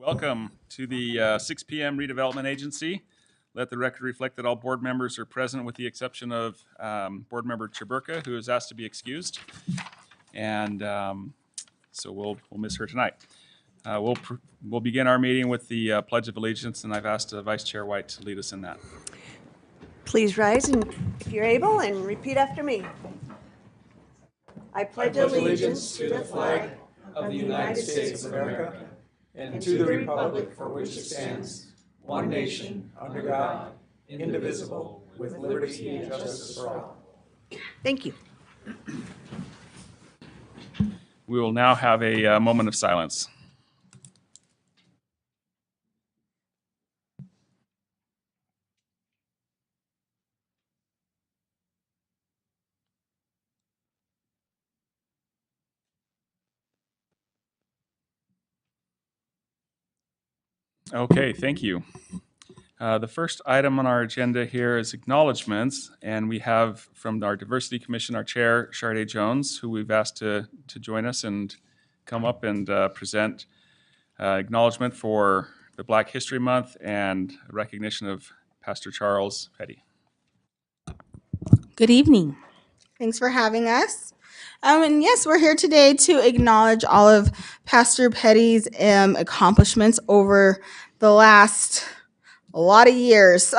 Welcome to the 6 p.m. Redevelopment Agency. Let the record reflect that all board members are present with the exception of Board Member Chaburka, who is asked to be excused. And so we'll miss her tonight. We'll begin our meeting with the Pledge of Allegiance, and I've asked Vice Chair White to lead us in that. Please rise, and if you're able, and repeat after me. I pledge allegiance to the flag of the United States of America and to the republic for which it stands, one nation, under God, indivisible, with liberty and justice for all. Thank you. We will now have a moment of silence. Okay, thank you. The first item on our agenda here is acknowledgements, and we have from our Diversity Commission, our chair, Sharday Jones, who we've asked to join us and come up and present acknowledgement for the Black History Month and recognition of Pastor Charles Petty. Good evening. Thanks for having us. And yes, we're here today to acknowledge all of Pastor Petty's accomplishments over the last a lot of years.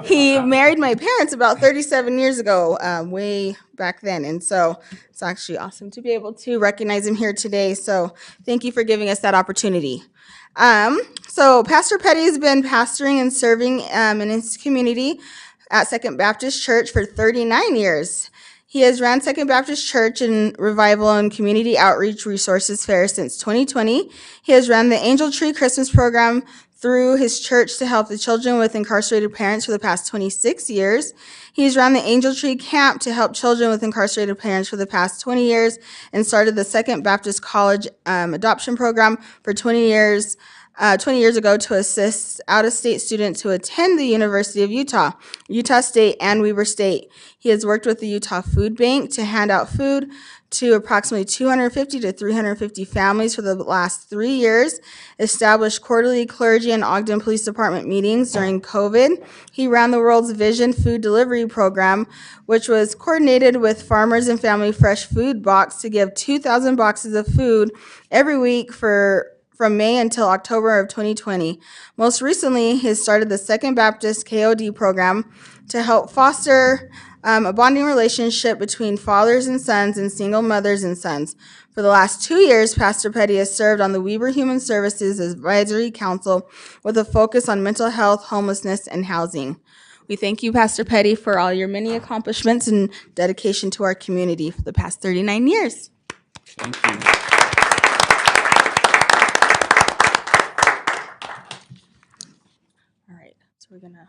He married my parents about 37 years ago, way back then. And so it's actually awesome to be able to recognize him here today. So thank you for giving us that opportunity. So Pastor Petty has been pastoring and serving in his community at Second Baptist Church for 39 years. He has ran Second Baptist Church in Revival and Community Outreach Resources Fair since 2020. He has run the Angel Tree Christmas program through his church to help the children with incarcerated parents for the past 26 years. He's run the Angel Tree Camp to help children with incarcerated parents for the past 20 years and started the Second Baptist College adoption program for 20 years ago to assist out-of-state students who attend the University of Utah, Utah State, and Weber State. He has worked with the Utah Food Bank to hand out food to approximately 250 to 350 families for the last 3 years, established quarterly clergy and Ogden Police Department meetings during COVID. He ran the World's Vision Food Delivery Program, which was coordinated with Farmers and Family Fresh Food Box to give 2,000 boxes of food every week from May until October of 2020. Most recently, he has started the Second Baptist KOD program to help foster a bonding relationship between fathers and sons and single mothers and sons. For the last 2 years, Pastor Petty has served on the Weber Human Services Advisory Council with a focus on mental health, homelessness, and housing. We thank you, Pastor Petty, for all your many accomplishments and dedication to our community for the past 39 years. Thank you. We're gonna.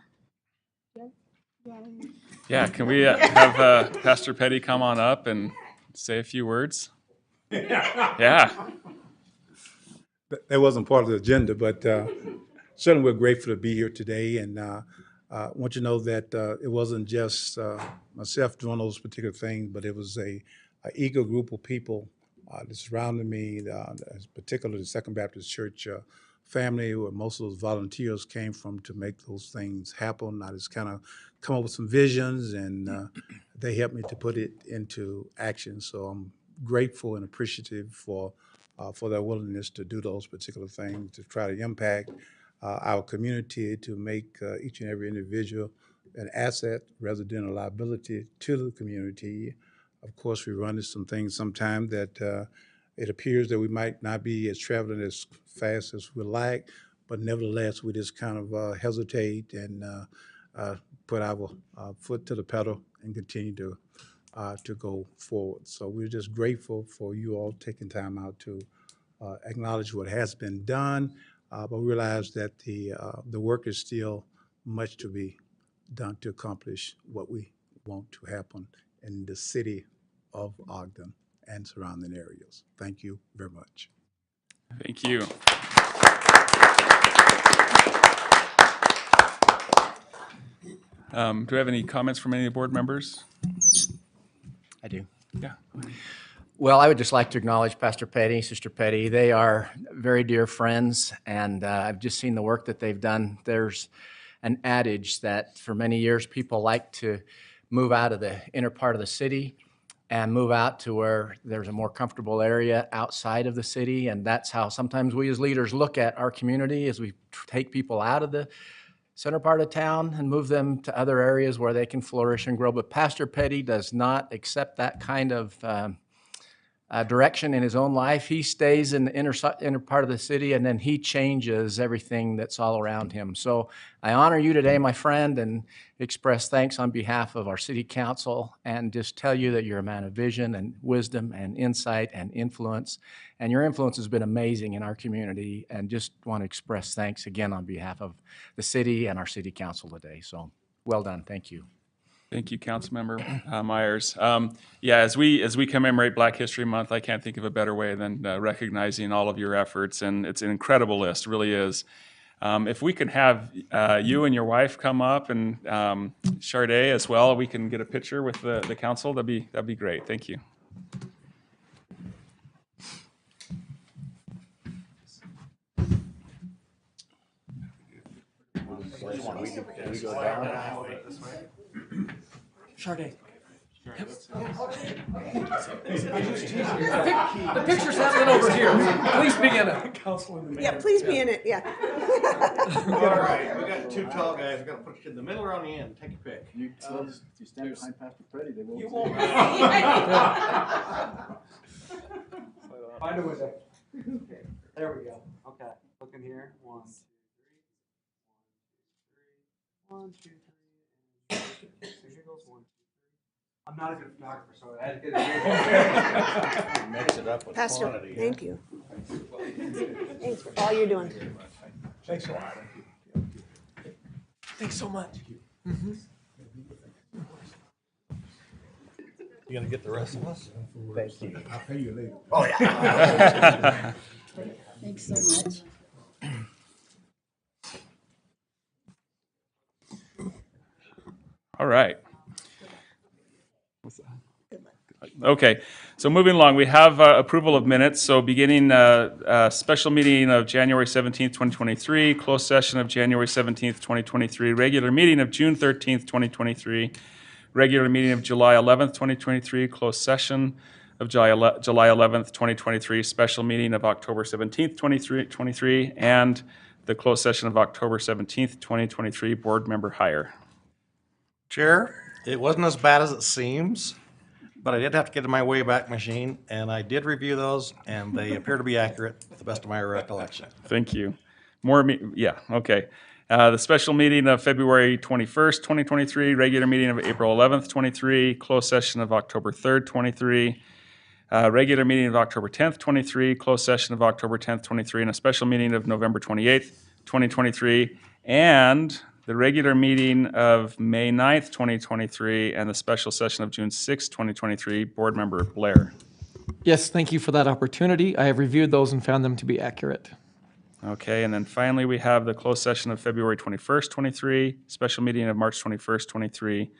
Yeah, can we have Pastor Petty come on up and say a few words? Yeah. That wasn't part of the agenda, but certainly we're grateful to be here today. And I want you to know that it wasn't just myself doing those particular things, but it was a eager group of people that surrounded me, particularly the Second Baptist Church family, where most of those volunteers came from to make those things happen. I just kind of come up with some visions, and they helped me to put it into action. So I'm grateful and appreciative for their willingness to do those particular things, to try to impact our community, to make each and every individual an asset rather than a liability to the community. Of course, we run into some things sometimes that it appears that we might not be as traveling as fast as we like, but nevertheless, we just kind of hesitate and put our foot to the pedal and continue to go forward. So we're just grateful for you all taking time out to acknowledge what has been done, but realize that the work is still much to be done to accomplish what we want to happen in the city of Ogden and surrounding areas. Thank you very much. Thank you. Do we have any comments from any of the board members? I do. Yeah. Well, I would just like to acknowledge Pastor Petty, Sister Petty. They are very dear friends, and I've just seen the work that they've done. There's an adage that for many years people like to move out of the inner part of the city and move out to where there's a more comfortable area outside of the city, and that's how sometimes we as leaders look at our community as we take people out of the center part of town and move them to other areas where they can flourish and grow. But Pastor Petty does not accept that kind of direction in his own life. He stays in the inner part of the city, and then he changes everything that's all around him. So I honor you today, my friend, and express thanks on behalf of our city council, and just tell you that you're a man of vision and wisdom and insight and influence. And your influence has been amazing in our community, and just want to express thanks again on behalf of the city and our city council today. So well done. Thank you. Thank you, Councilmember Myers. Yeah, as we commemorate Black History Month, I can't think of a better way than recognizing all of your efforts, and it's an incredible list, really is. If we can have you and your wife come up, and Sharday as well, we can get a picture with the council. That'd be great. Thank you. Sharday. The picture's happening over here. Please be in it. Yeah, please be in it, yeah. All right, we got two tall guys. We're gonna put you in the middle or on the end. Take your pick. You stand behind Pastor Petty, they won't. You won't. Find a window. There we go. Okay, look in here. 1, 2, 3. 1, 2, 3. Here goes 1, 2, 3. I'm not a good photographer, so I had to get it. Mix it up with Pastor, quantity. thank you. Thanks for all you're doing. Thanks a lot. Thanks so much. You gonna get the rest of us? Thank you. I'll pay you later. Oh, yeah. Thanks so much. All right. Okay, so moving along, we have approval of minutes. So beginning special meeting of January 17th, 2023, closed session of January 17th, 2023, regular meeting of June 13th, 2023, regular meeting of July 11th, 2023, closed session of July 11th, 2023, special meeting of October 17th, 2023, and the closed session of October 17th, 2023, board member hire. Chair, it wasn't as bad as it seems, but I did have to get in my Wayback Machine, and I did review those, and they appear to be accurate to the best of my recollection. Thank you. Yeah, okay. The special meeting of February 21st, 2023, regular meeting of April 11th, 23, closed session of October 3rd, 23, regular meeting of October 10th, 23, closed session of October 10th, 23, and a special meeting of November 28th, 2023, and the regular meeting of May 9th, 2023, and the special session of June 6th, 2023, board member Blair. Yes, thank you for that opportunity. I have reviewed those and found them to be accurate. Okay, and then finally, we have the closed session of February 21st, 23, special meeting of March 21st, 23,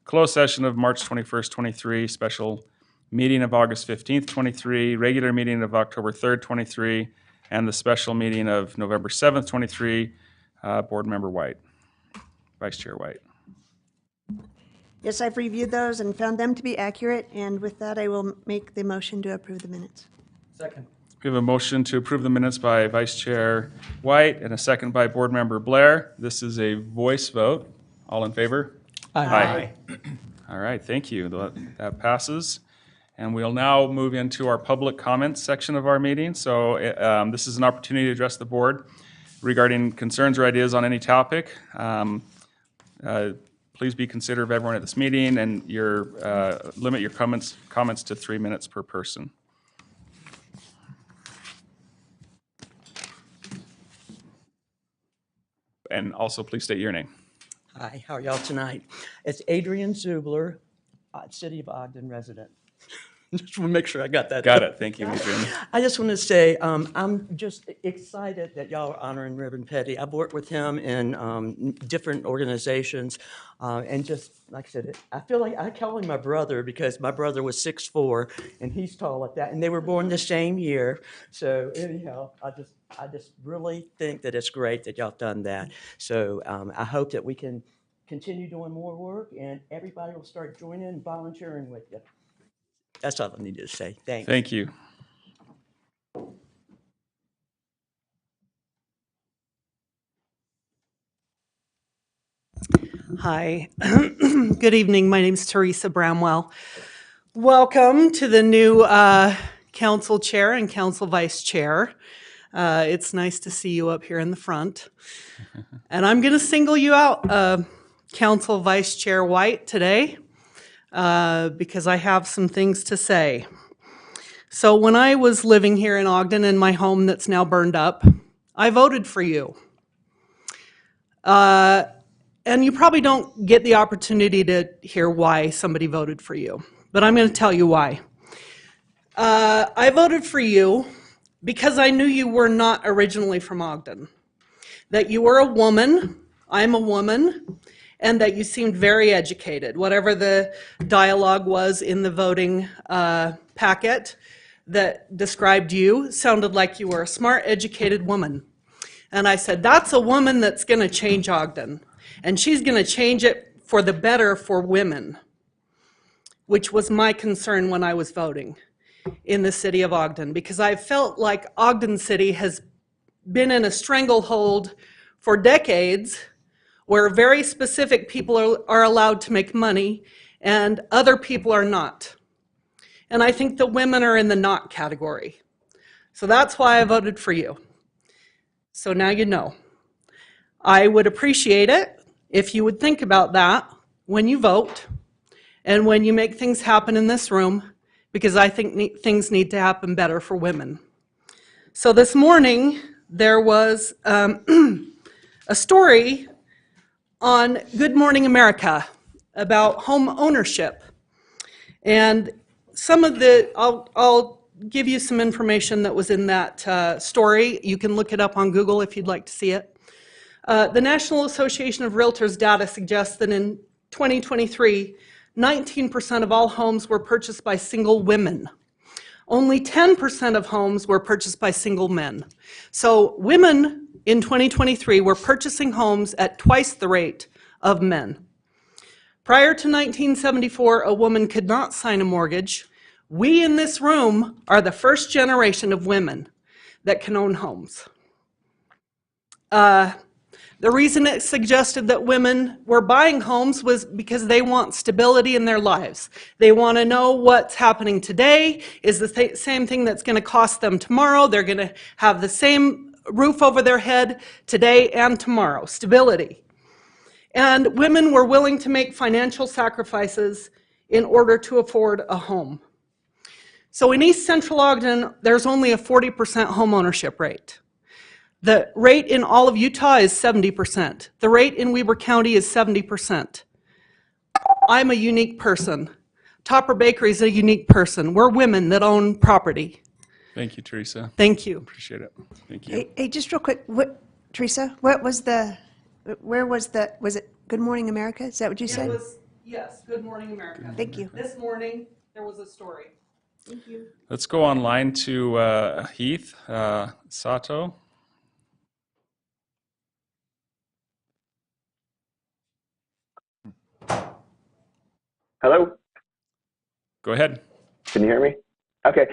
closed session of March 21st, 23, special meeting of August 15th, 23, regular meeting of October 3rd, 23, and the special meeting of November 7th, 23, board member White, Vice Chair White. Yes, I've reviewed those and found them to be accurate, and with that, I will make the motion to approve the minutes. Second. We have a motion to approve the minutes by Vice Chair White and a second by board member Blair. This is a voice vote. All in favor? Aye. All right, thank you. That passes. And we'll now move into our public comments section of our meeting. So this is an opportunity to address the board regarding concerns or ideas on any topic. Please be considerate of everyone at this meeting, and limit your comments to 3 minutes per person. And also, please state your name. Hi, how are y'all tonight? It's Adrian Zubler, City of Ogden resident. Just want to make sure I got that. Got it. Thank you, Adrian. I just want to say, I'm just excited that y'all are honoring Reverend Petty. I've worked with him in different organizations, and just, like I said, I feel like I call him my brother because my brother was 6'4", and he's tall like that, and they were born the same year. So anyhow, I just really think that it's great that y'all have done that. So I hope that we can continue doing more work, and everybody will start joining and volunteering with you. That's all I needed to say. Thanks. Thank you. Hi. Good evening. My name is Teresa Bramwell. Welcome to the new council chair and council vice chair. It's nice to see you up here in the front. And I'm going to single you out, Council Vice Chair White, today because I have some things to say. So when I was living here in Ogden in my home that's now burned up, I voted for you. And you probably don't get the opportunity to hear why somebody voted for you, but I'm going to tell you why. I voted for you because I knew you were not originally from Ogden, that you were a woman, I'm a woman, and that you seemed very educated. Whatever the dialogue was in the voting packet that described you sounded like you were a smart, educated woman. And I said, that's a woman that's going to change Ogden. And she's going to change it for the better for women, which was my concern when I was voting in the city of Ogden, because I felt like Ogden City has been in a stranglehold for decades where very specific people are allowed to make money and other people are not. And I think the women are in the not category. So that's why I voted for you. So now you know. I would appreciate it if you would think about that when you vote and when you make things happen in this room, because I think things need to happen better for women. So this morning, there was a story on Good Morning America about home ownership. And some of the, I'll give you some information that was in that story. You can look it up on Google if you'd like to see it. The National Association of Realtors data suggests that in 2023, 19% of all homes were purchased by single women. Only 10% of homes were purchased by single men. So women in 2023 were purchasing homes at twice the rate of men. Prior to 1974, a woman could not sign a mortgage. We in this room are the first generation of women that can own homes. The reason it suggested that women were buying homes was because they want stability in their lives. They want to know what's happening today is the same thing that's going to cost them tomorrow. They're going to have the same roof over their head today and tomorrow, stability. And women were willing to make financial sacrifices in order to afford a home. So in East Central Ogden, there's only a 40% home ownership rate. The rate in all of Utah is 70%. The rate in Weber County is 70%. I'm a unique person. Topper Bakery is a unique person. We're women that own property. Thank you, Teresa. Thank you. Appreciate it. Thank you. Hey, just real quick, Teresa, was it Good Morning America? Is that what you said? It was, yes, Good Morning America. Thank you. This morning, there was a story. Thank you. Let's go online to Heath Sato. Hello? Go ahead. Can you hear me? Okay.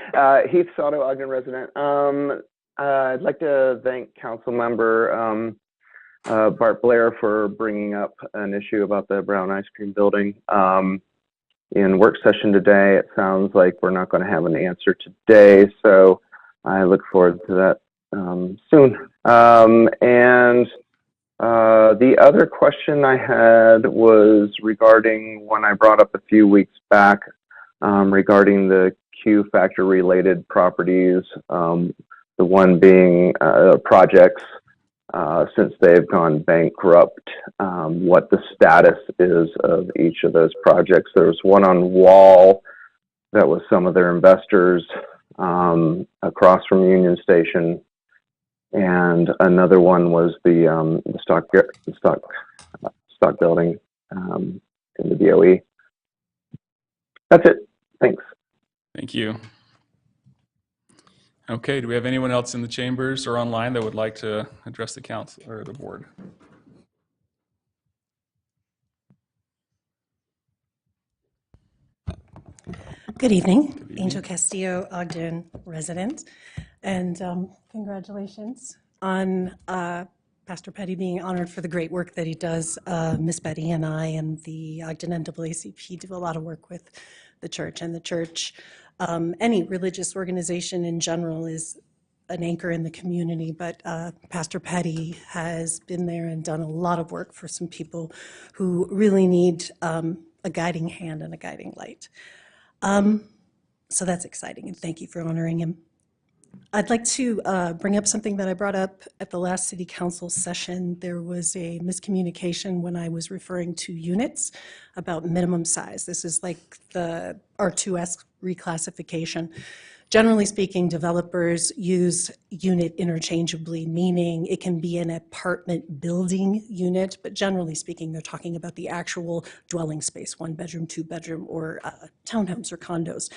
Heath Sato, Ogden resident. I'd like to thank Council Member Bart Blair for bringing up an issue about the Brown Ice Cream Building. In work session today, it sounds like we're not going to have an answer today, so I look forward to that soon. The other question I had was regarding when I brought up a few weeks back regarding the Q factor related properties, the one being projects since they've gone bankrupt, what the status is of each of those projects. There was one on Wall that was some of their investors across from Union Station, and another one was the stock building in the DOE. That's it. Thanks. Thank you. Okay, do we have anyone else in the chambers or online that would like to address the council or the board? Good evening. Angel Castillo, Ogden resident. And congratulations on Pastor Petty being honored for the great work that he does. Miss Betty and I and the Ogden NAACP do a lot of work with the church, and the church, any religious organization in general, is an anchor in the community, but Pastor Petty has been there and done a lot of work for some people who really need a guiding hand and a guiding light. So that's exciting, and thank you for honoring him. I'd like to bring up something that I brought up at the last city council session. There was a miscommunication when I was referring to units about minimum size. This is like the R2S reclassification. Generally speaking, developers use unit interchangeably, meaning it can be an apartment building unit, but generally speaking, they're talking about the actual dwelling space, 1 bedroom, 2 bedroom, or townhomes or condos.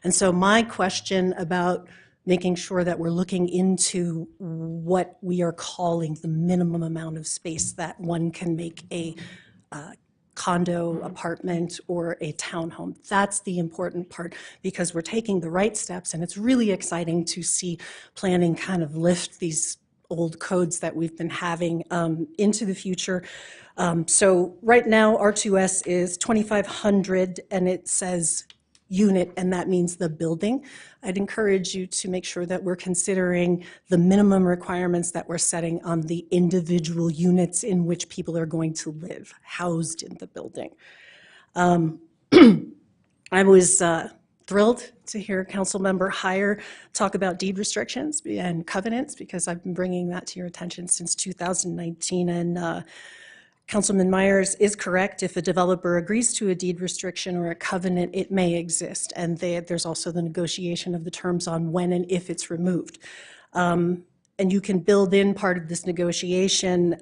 And so my question about making sure that we're looking into what we are calling the minimum amount of space that one can make a condo, apartment, or a townhome. That's the important part, because we're taking the right steps, and it's really exciting to see planning kind of lift these old codes that we've been having into the future. So right now, R2S is 2,500, and it says unit, and that means the building. I'd encourage you to make sure that we're considering the minimum requirements that we're setting on the individual units in which people are going to live, housed in the building. I was thrilled to hear Councilmember Heyer talk about deed restrictions and covenants, because I've been bringing that to your attention since 2019, and Councilman Myers is correct. If a developer agrees to a deed restriction or a covenant, it may exist. And there's also the negotiation of the terms on when and if it's removed. And you can build in part of this negotiation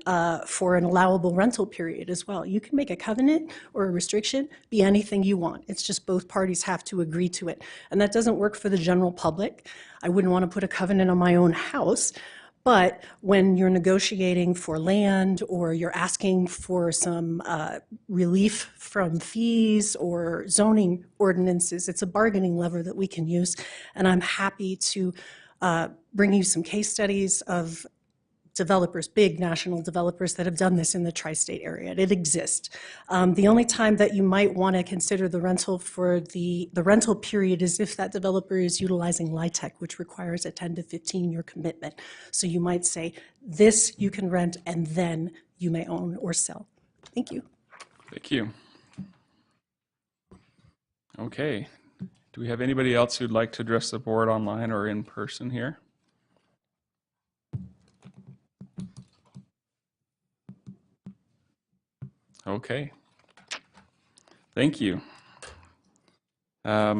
for an allowable rental period as well. You can make a covenant or a restriction be anything you want. It's just both parties have to agree to it. And that doesn't work for the general public. I wouldn't want to put a covenant on my own house. But when you're negotiating for land, or you're asking for some relief from fees or zoning ordinances, it's a bargaining lever that we can use. And I'm happy to bring you some case studies of developers, big national developers that have done this in the tri-state area. It exists. The only time that you might want to consider the rental for the rental period is if that developer is utilizing LIHTC, which requires a 10 to 15-year commitment. So you might say, this you can rent, and then you may own or sell. Thank you. Thank you. Okay. Do we have anybody else who'd like to address the board online or in person here? Okay. Thank you. As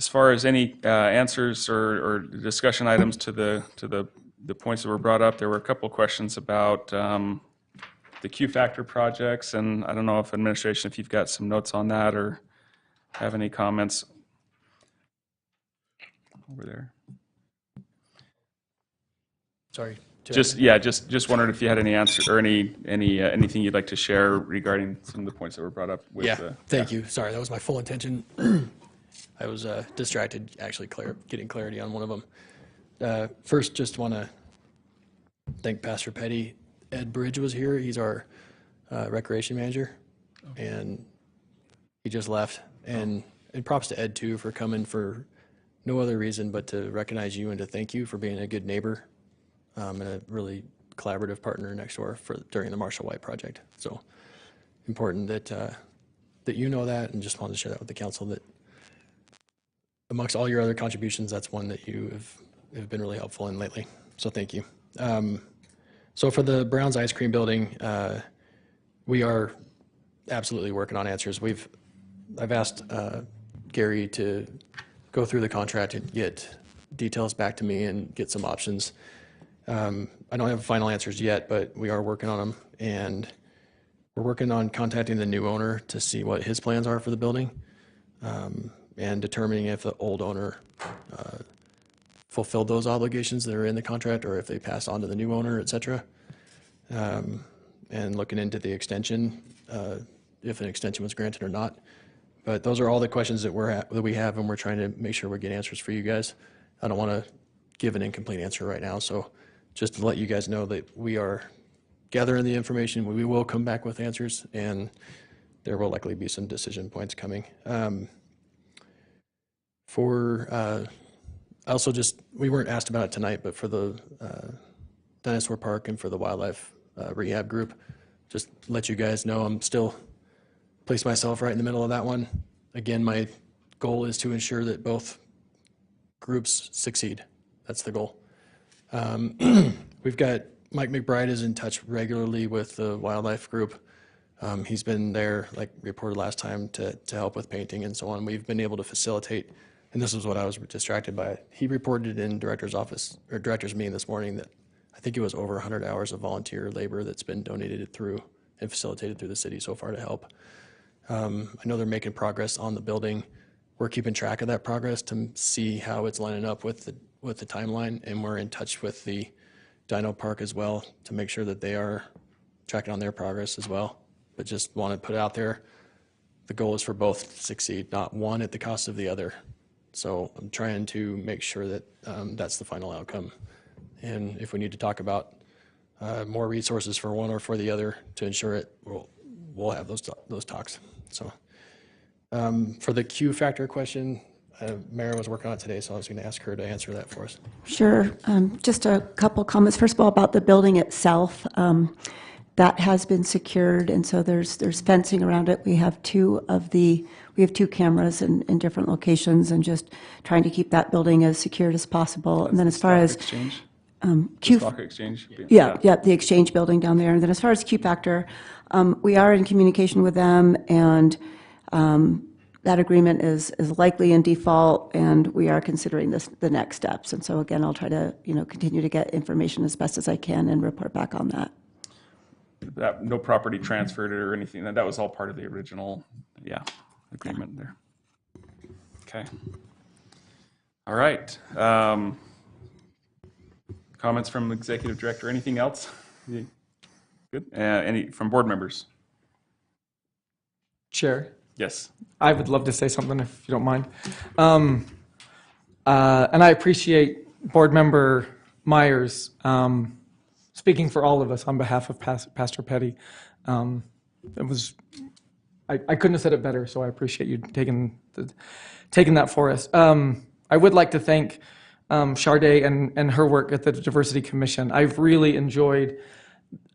far as any answers or discussion items to the points that were brought up, there were a couple of questions about the Q Factor projects, and I don't know if administration, if you've got some notes on that or have any comments over there. Sorry. Just wondered if you had any answer or anything you'd like to share regarding some of the points that were brought up. Thank you. Sorry, that was my full intention. I was distracted actually getting clarity on one of them. First, just want to thank Pastor Petty. Ed Bridge was here. He's our recreation manager, and he just left. And props to Ed too for coming for no other reason but to recognize you and to thank you for being a good neighbor. And a really collaborative partner next door during the Marshall White project. So important that that you know that, and just wanted to share that with the council, that amongst all your other contributions, that's one that you have been really helpful in lately. So thank you. So for the Brown's Ice Cream Building, we are absolutely working on answers. I've asked Gary to go through the contract and get details back to me and get some options. I don't have final answers yet, but we are working on them, and we're working on contacting the new owner to see what his plans are for the building, and determining if the old owner fulfilled those obligations that are in the contract, or if they passed on to the new owner, et cetera. And looking into the extension, if an extension was granted or not. But those are all the questions that we have, and we're trying to make sure we get answers for you guys. I don't want to give an incomplete answer right now, so just to let you guys know that we are gathering the information. We will come back with answers, and there will likely be some decision points coming. Also, we weren't asked about it tonight, but for the Dinosaur Park and for the wildlife rehab group, just let you guys know I'm still placed myself right in the middle of that one. Again, my goal is to ensure that both groups succeed. That's the goal. We've got Mike McBride is in touch regularly with the wildlife group. He's been there, like reported last time, to help with painting and so on. We've been able to facilitate, and this is what I was distracted by. He reported in director's office, or director's meeting this morning, that I think it was over 100 hours of volunteer labor that's been donated through and facilitated through the city so far to help. I know they're making progress on the building. We're keeping track of that progress to see how it's lining up with the timeline, and we're in touch with the Dino Park as well to make sure that they are tracking on their progress as well. But just want to put it out there, the goal is for both to succeed, not one at the cost of the other. So I'm trying to make sure that that's the final outcome. And if we need to talk about more resources for one or for the other to ensure it, we'll have those talks. So for the Q factor question, Mara was working on it today, so I was going to ask her to answer that for us. Sure. Just a couple comments. First of all, about the building itself. That has been secured, and so there's fencing around it. We have two cameras in different locations, and just trying to keep that building as secured as possible. And then as far as Exchange? Q, Stock exchange? yeah, the exchange building down there. And then as far as Q Factor, we are in communication with them, and that agreement is likely in default, and we are considering the next steps. And so again, I'll try to continue to get information as best as I can and report back on that. That no property transferred or anything. That was all part of the original, agreement there. Okay. All right. Comments from executive director? Anything else? Good. Any from board members? Chair, Yes. I would love to say something if you don't mind. And I appreciate Board Member Myers speaking for all of us on behalf of Pastor Petty. I couldn't have said it better, so I appreciate you taking that for us. I would like to thank Sharday and her work at the Diversity Commission. I've really enjoyed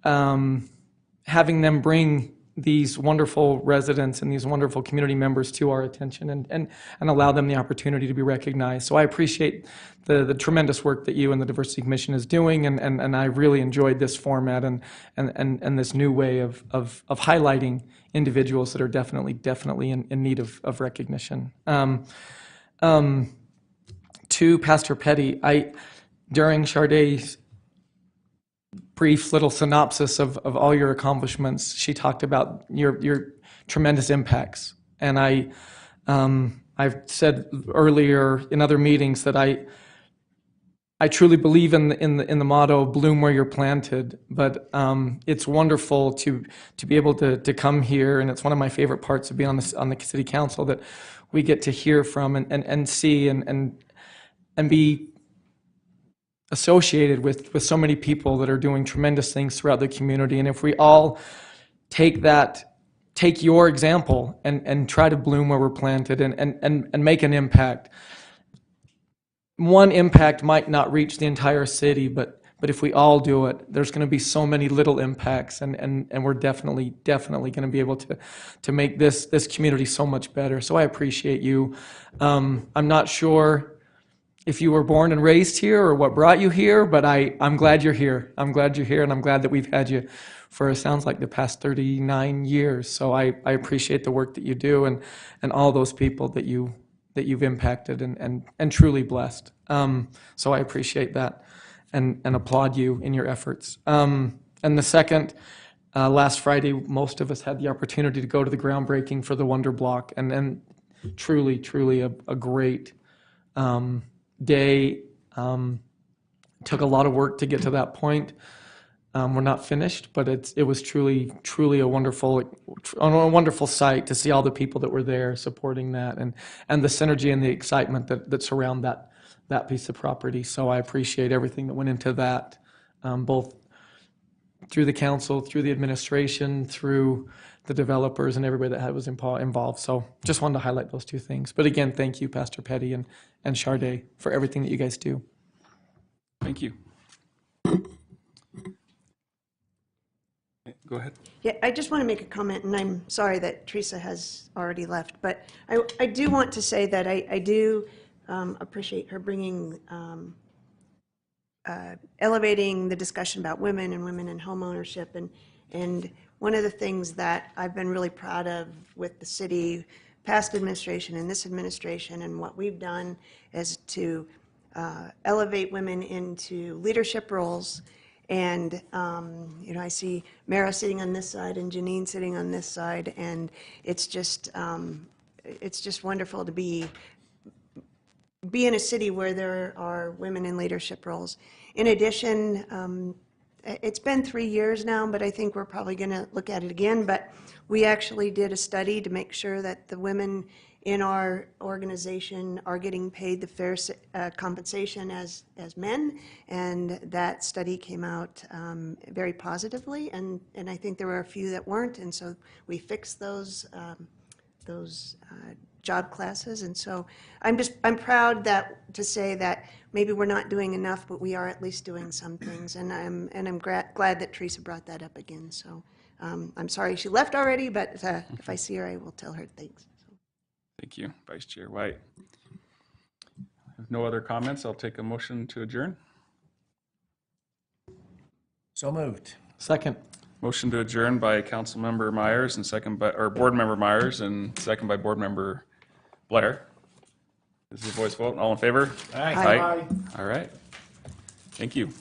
having them bring these wonderful residents and these wonderful community members to our attention and allow them the opportunity to be recognized. So I appreciate the tremendous work that you and the Diversity Commission is doing, and I really enjoyed this format and this new way of highlighting individuals that are definitely in need of recognition. To Pastor Petty, during Sharday's brief little synopsis of all your accomplishments, she talked about your tremendous impacts. And I've said earlier in other meetings that I truly believe in the motto "bloom where you're planted." But it's wonderful to be able to come here, and it's one of my favorite parts of being on the city council, that we get to hear from and see and be associated with so many people that are doing tremendous things throughout the community. And if we all take your example and try to bloom where we're planted and make an impact. One impact might not reach the entire city, but if we all do it, there's going to be so many little impacts, and we're definitely going to be able to make this community so much better. So I appreciate you. I'm not sure if you were born and raised here or what brought you here, but I'm glad you're here. I'm glad you're here, and I'm glad that we've had you for, it sounds like, the past 39 years. So I appreciate the work that you do and all those people that you that you've impacted and truly blessed. So I appreciate that and applaud you in your efforts. And the second, last Friday, most of us had the opportunity to go to the groundbreaking for the Wonder Block, and truly a great day. Took a lot of work to get to that point. We're not finished, but it was truly a wonderful sight to see all the people that were there supporting that, and the synergy and the excitement that surround that piece of property. So I appreciate everything that went into that, both through the council, through the administration, through the developers, and everybody that was involved. So just wanted to highlight those two things. But again, thank you, Pastor Petty and Sharday, for everything that you guys do. Thank you. Go ahead. Yeah, I just want to make a comment, and I'm sorry that Teresa has already left, but I do want to say that I do appreciate her bringing, elevating the discussion about women and home ownership. And one of the things that I've been really proud of with the city, past administration and this administration, and what we've done is to elevate women into leadership roles. And, I see Mara sitting on this side and Janine sitting on this side, and it's just wonderful to be in a city where there are women in leadership roles. In addition, it's been 3 years now, but I think we're probably going to look at it again. But we actually did a study to make sure that the women in our organization are getting paid the fair compensation as men, and that study came out very positively, and I think there were a few that weren't, and so we fixed those job classes. And so I'm proud to say that maybe we're not doing enough, but we are at least doing some things, and I'm glad that Teresa brought that up again. So I'm sorry she left already, but if I see her, I will tell her thanks. Thank you, Vice Chair White. If no other comments, I'll take a motion to adjourn. So moved. Second. Motion to adjourn by Councilmember Myers and Board Member Myers, and second by Board Member Blair. This is a voice vote. All in favor? Aye. Aye. All right. Thank you.